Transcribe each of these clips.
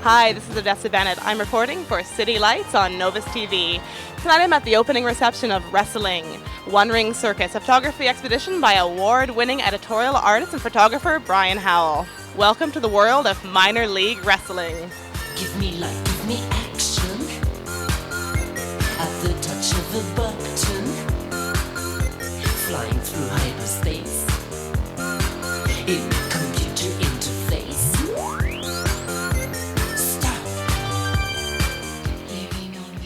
Hi, this is Odessa Bennett. I'm reporting for City Lights on Novus TV. Tonight I'm at the opening reception of Wrestling, Ring Circus, a photography expedition by award-winning editorial artist and photographer Brian Howell. Welcome to the world of minor league wrestling. Give me life, give me action, at the touch of a button, flying through hyperspace, in computer interface. Stop.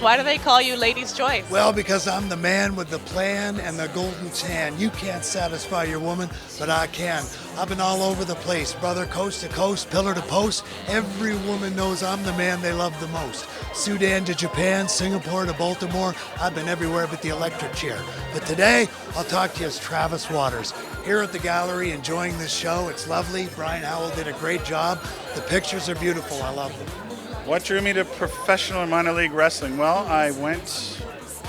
Why do they call you Ladies' Choice? Well, because I'm the man with the plan and the golden tan. You can't satisfy your woman, but I can. I've been all over the place, brother, coast to coast, pillar to post. Every woman knows I'm the man they love the most. Sudan to Japan, Singapore to Baltimore. I've been everywhere but the electric chair. But today, I'll talk to you as Travis Waters. Here at the gallery, enjoying this show. It's lovely. Brian Howell did a great job. The pictures are beautiful. I love them. What drew me to professional and minor league wrestling? Well, I went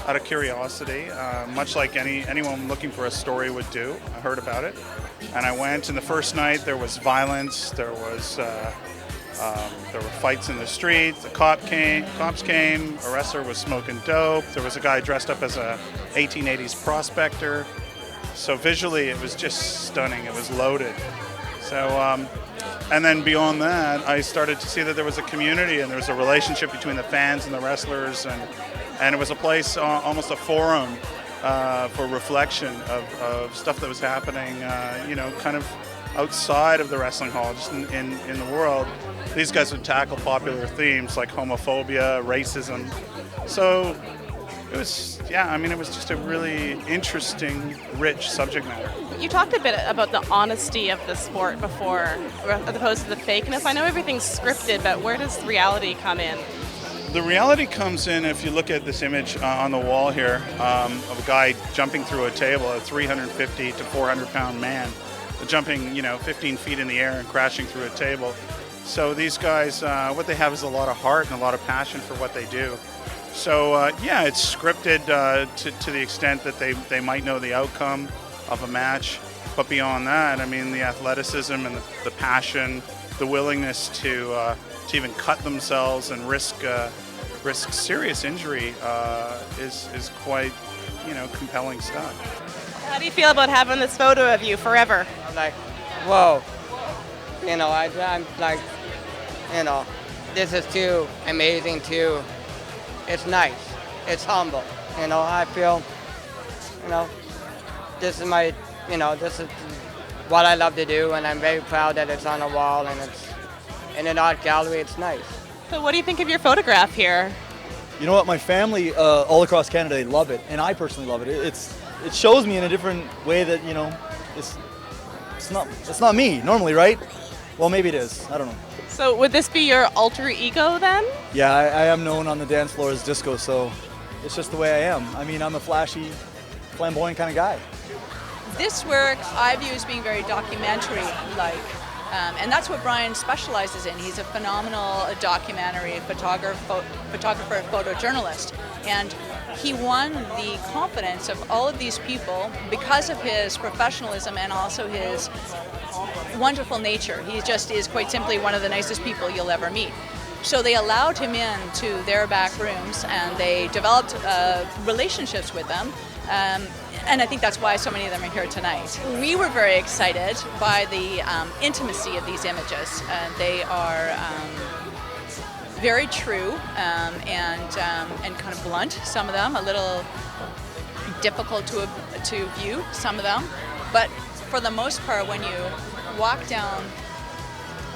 out of curiosity, much like anyone looking for a story would do. I heard about it, and I went. And the first night there was violence. There were fights in the street. The cops came. A wrestler was smoking dope. There was a guy dressed up as a 1880s prospector. So visually, it was just stunning. It was loaded. So. And then beyond that, I started to see that there was a community and there was a relationship between the fans and the wrestlers, and it was a place, almost a forum for reflection of stuff that was happening, kind of outside of the wrestling hall, just in the world. These guys would tackle popular themes like homophobia, racism. So it was just a really interesting, rich subject matter. You talked a bit about the honesty of the sport before, as opposed to the fakeness. I know everything's scripted, but where does reality come in? The reality comes in if you look at this image on the wall here of a guy jumping through a table, a 350 to 400 pound man, jumping 15 feet in the air and crashing through a table. So these guys, what they have is a lot of heart and a lot of passion for what they do. So it's scripted to the extent that they might know the outcome of a match, but beyond that, I mean, the athleticism and the passion, the willingness to even cut themselves and risk serious injury is quite compelling stuff. How do you feel about having this photo of you forever? I'm like, whoa, I'm like, this is too amazing too. It's nice. It's humble. I feel, this is my, this is what I love to do, and I'm very proud that it's on a wall and it's in an art gallery. It's nice. So what do you think of your photograph here? You know what? My family all across Canada, they love it, and I personally love it. It shows me in a different way that it's not me normally, right? Well, maybe it is. I don't know. So would this be your alter ego then? Yeah, I am known on the dance floor as Disco, so it's just the way I am. I mean, I'm a flashy, flamboyant kind of guy. This work I view as being very documentary-like, and that's what Brian specializes in. He's a phenomenal documentary photographer, photojournalist, and he won the confidence of all of these people because of his professionalism and also his wonderful nature. He just is quite simply one of the nicest people you'll ever meet. So they allowed him into their back rooms and they developed relationships with them. And I think that's why so many of them are here tonight. We were very excited by the intimacy of these images. They are very true and kind of blunt, some of them, a little difficult to view, some of them. But for the most part, when you walk down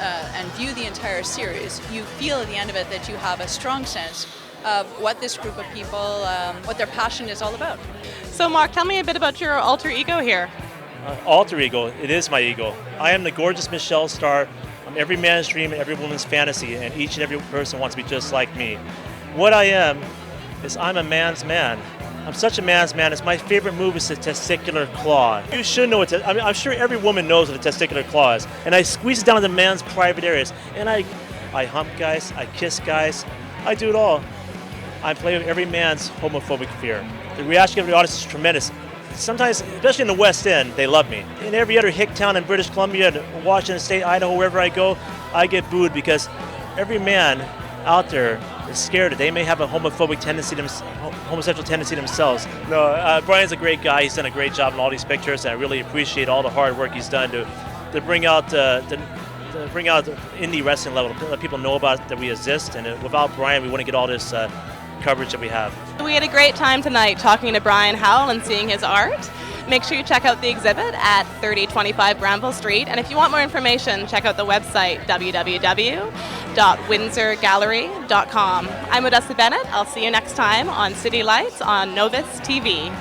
and view the entire series, you feel at the end of it that you have a strong sense of what this group of people, what their passion is all about. So Mark, tell me a bit about your alter ego here. Alter ego, it is my ego. I am the gorgeous Michelle Starr. I'm every man's dream and every woman's fantasy, and each and every person wants to be just like me. What I am is I'm a man's man. I'm such a man's man. It's my favorite move is the testicular claw. You should know I'm sure every woman knows what a testicular claw is. And I squeeze it down the man's private areas. And I hump guys, I kiss guys, I do it all. I play with every man's homophobic fear. The reaction of the audience is tremendous. Sometimes, especially in the West End, they love me. In every other hick town in British Columbia, Washington State, Idaho, wherever I go, I get booed because every man out there is scared that they may have a homosexual tendency themselves. No, Brian's a great guy. He's done a great job in all these pictures, and I really appreciate all the hard work he's done to bring out to bring out the indie wrestling level, to let people know about that we exist. And without Brian, we wouldn't get all this coverage that we have. We had a great time tonight talking to Brian Howell and seeing his art. Make sure you check out the exhibit at 3025 Granville Street. And if you want more information, check out the website, www.windsorgallery.com. I'm Odessa Bennett. I'll see you next time on City Lights on Novus TV.